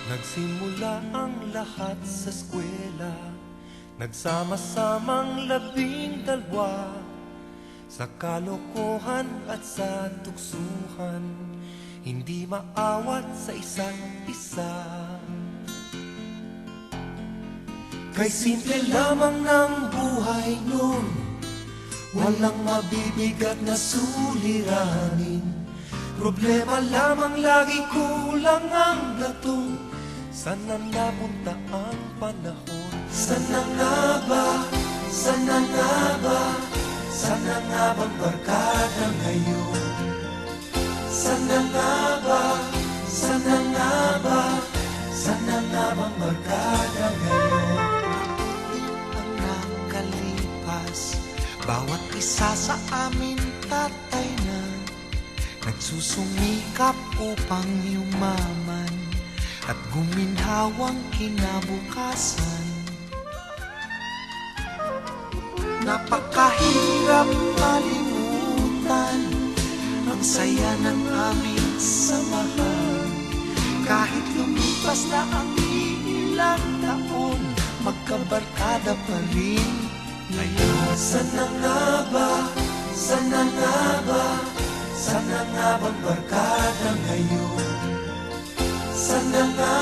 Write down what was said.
Nagsimula ang lahat sa eskwela, nagsama-samang 12, sa kalokohan at sa tuksuhan, hindi maawat sa isa't isa. Kay simple lamang ng buhay nun, walang mabibigat na suliranin. Problema lamang lagi, kulang ang gatong. Sana napunta ang panahon? Sana nga ba? Sana nga ba? Sana nga bang barkada ngayon? Sana nga ba? Sana nga ba? Sana nga bang barkada ngayon? Ang nakalipas, bawat isa sa amin tatay na nagsusumikap upang yumaman at guminhawang kinabukasan. Napakahirap malimutan ang saya ng aming samahan. Kahit lumipas na ang ilang taon, magkabarkada pa rin ngayon. Sana nga ba? Sana nga ba? Sana nga bang barkada ngayon? Sana nga